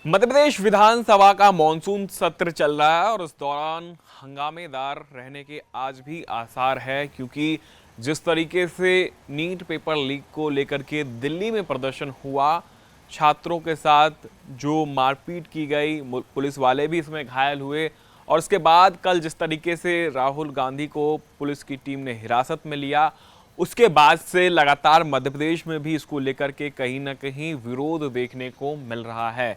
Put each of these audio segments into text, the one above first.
मध्य प्रदेश विधानसभा का मॉनसून सत्र चल रहा है और इस दौरान हंगामेदार रहने के आज भी आसार है, क्योंकि जिस तरीके से नीट पेपर लीक को लेकर के दिल्ली में प्रदर्शन हुआ, छात्रों के साथ जो मारपीट की गई, पुलिस वाले भी इसमें घायल हुए और उसके बाद कल जिस तरीके से राहुल गांधी को पुलिस की टीम ने हिरासत में लिया, उसके बाद से लगातार मध्य प्रदेश में भी इसको लेकर के कहीं ना कहीं विरोध देखने को मिल रहा है।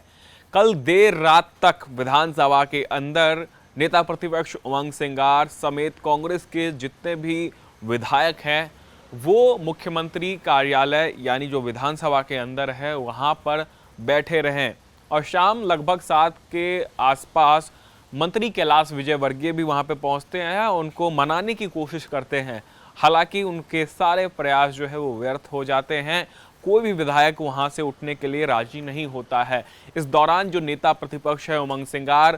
कल देर रात तक विधानसभा के अंदर नेता प्रतिपक्ष उमंग सिंगार समेत कांग्रेस के जितने भी विधायक हैं वो मुख्यमंत्री कार्यालय यानी जो विधानसभा के अंदर है वहां पर बैठे रहे और शाम लगभग 7 के आसपास मंत्री कैलाश विजयवर्गीय भी वहां पे पहुंचते हैं, उनको मनाने की कोशिश करते हैं। हालांकि उनके सारे प्रयास जो है वो व्यर्थ हो जाते हैं, कोई भी विधायक वहां से उठने के लिए राजी नहीं होता है। इस दौरान जो नेता प्रतिपक्ष है उमंग सिंगार,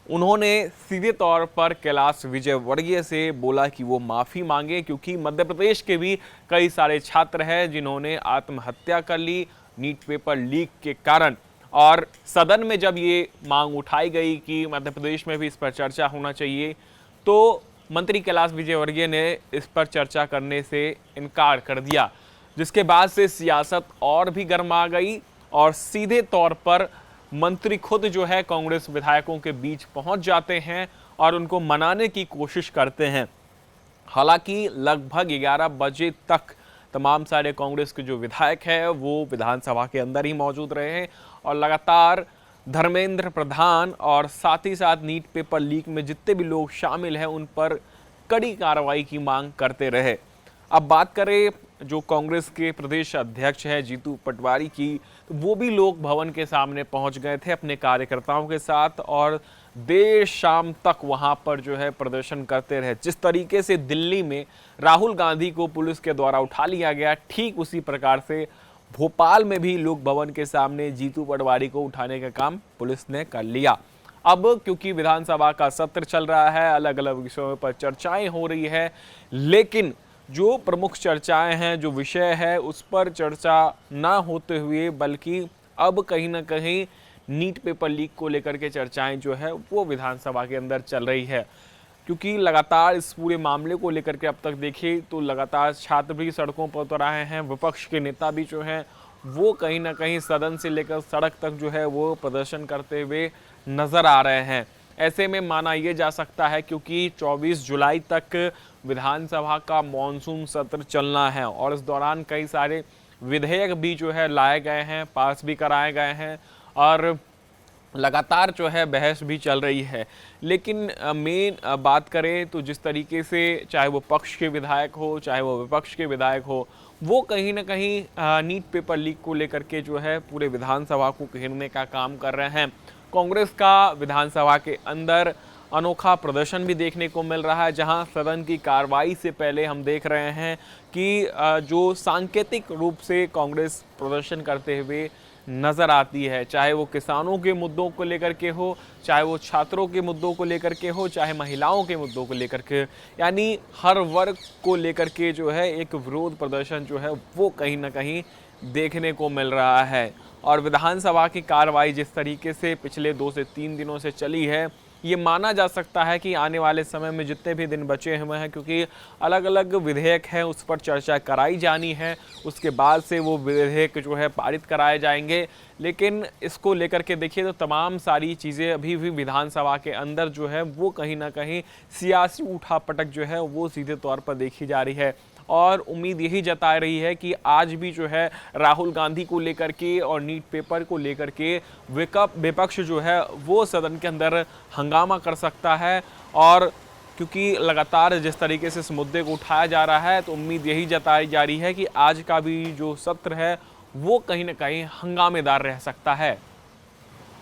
उन्होंने सीधे तौर पर कैलाश विजयवर्गीय से बोला कि वो माफी मांगे, क्योंकि मध्य प्रदेश के भी कई सारे छात्र हैं जिन्होंने आत्महत्या कर ली नीट पेपर लीक के कारण। और सदन में जब ये मांग उठाई गई कि मध्य प्रदेश में भी इस पर चर्चा होना चाहिए, तो मंत्री कैलाश विजयवर्गीय ने इस पर चर्चा करने से इनकार कर दिया, जिसके बाद से सियासत और भी गर्मा गई और सीधे तौर पर मंत्री खुद जो है कांग्रेस विधायकों के बीच पहुंच जाते हैं और उनको मनाने की कोशिश करते हैं। हालांकि लगभग 11 बजे तक तमाम सारे कांग्रेस के जो विधायक हैं वो विधानसभा के अंदर ही मौजूद रहे और लगातार धर्मेंद्र प्रधान और साथ ही साथ नीट पेपर लीक में जितने भी लोग शामिल हैं उन पर कड़ी कार्रवाई की मांग करते रहे। अब बात करें जो कांग्रेस के प्रदेश अध्यक्ष हैं जीतू पटवारी की, तो वो भी लोक भवन के सामने पहुंच गए थे अपने कार्यकर्ताओं के साथ और देर शाम तक वहां पर जो है प्रदर्शन करते रहे। जिस तरीके से दिल्ली में राहुल गांधी को पुलिस के द्वारा उठा लिया गया, ठीक उसी प्रकार से भोपाल में भी लोक भवन के सामने जीतू पटवारी को उठाने का काम पुलिस ने कर लिया। अब क्योंकि विधानसभा का सत्र चल रहा है, अलग अलग विषयों पर चर्चाएं हो रही है, लेकिन जो प्रमुख चर्चाएं हैं, जो विषय है, उस पर चर्चा ना होते हुए बल्कि अब कहीं ना कहीं नीट पेपर लीक को लेकर के चर्चाएं जो है वो विधानसभा के अंदर चल रही है। क्योंकि लगातार इस पूरे मामले को लेकर के अब तक देखिए तो लगातार छात्र भी सड़कों पर उतर आए हैं, विपक्ष के नेता भी जो हैं वो कहीं ना कहीं सदन से लेकर सड़क तक जो है वो प्रदर्शन करते हुए नजर आ रहे हैं। ऐसे में माना यह जा सकता है क्योंकि 24 जुलाई तक विधानसभा का मॉनसून सत्र चलना है और इस दौरान कई सारे विधेयक भी जो है लाए गए हैं, पास भी कराए गए हैं और लगातार जो है बहस भी चल रही है। लेकिन मेन बात करें तो जिस तरीके से चाहे वो पक्ष के विधायक हो चाहे वो विपक्ष के विधायक हो, वो कहीं ना कहीं नीट पेपर लीक को लेकर के जो है पूरे विधानसभा को घेरने का काम कर रहे हैं। कांग्रेस का विधानसभा के अंदर अनोखा प्रदर्शन भी देखने को मिल रहा है, जहां सदन की कार्रवाई से पहले हम देख रहे हैं कि जो सांकेतिक रूप से कांग्रेस प्रदर्शन करते हुए नजर आती है, चाहे वो किसानों के मुद्दों को लेकर के हो, चाहे वो छात्रों के मुद्दों को लेकर के हो, चाहे महिलाओं के मुद्दों को लेकर के, यानी हर वर्ग को लेकर के जो है एक विरोध प्रदर्शन जो है वो कहीं ना कहीं देखने को मिल रहा है। और विधानसभा की कार्रवाई जिस तरीके से पिछले 2 से 3 दिनों से चली है, ये माना जा सकता है कि आने वाले समय में जितने भी दिन बचे हुए हैं, क्योंकि अलग अलग विधेयक हैं उस पर चर्चा कराई जानी है, उसके बाद से वो विधेयक जो है पारित कराए जाएंगे। लेकिन इसको लेकर के देखिए तो तमाम सारी चीज़ें अभी भी विधानसभा के अंदर जो है वो कहीं ना कहीं सियासी उठापटक जो है वो सीधे तौर पर देखी जा रही है और उम्मीद यही जता रही है कि आज भी जो है राहुल गांधी को लेकर के और नीट पेपर को लेकर के विपक्ष जो है वो सदन के अंदर हंगामा कर सकता है। और क्योंकि लगातार जिस तरीके से इस मुद्दे को उठाया जा रहा है, तो उम्मीद यही जताई जा रही है कि आज का भी जो सत्र है वो कहीं ना कहीं हंगामेदार रह सकता है।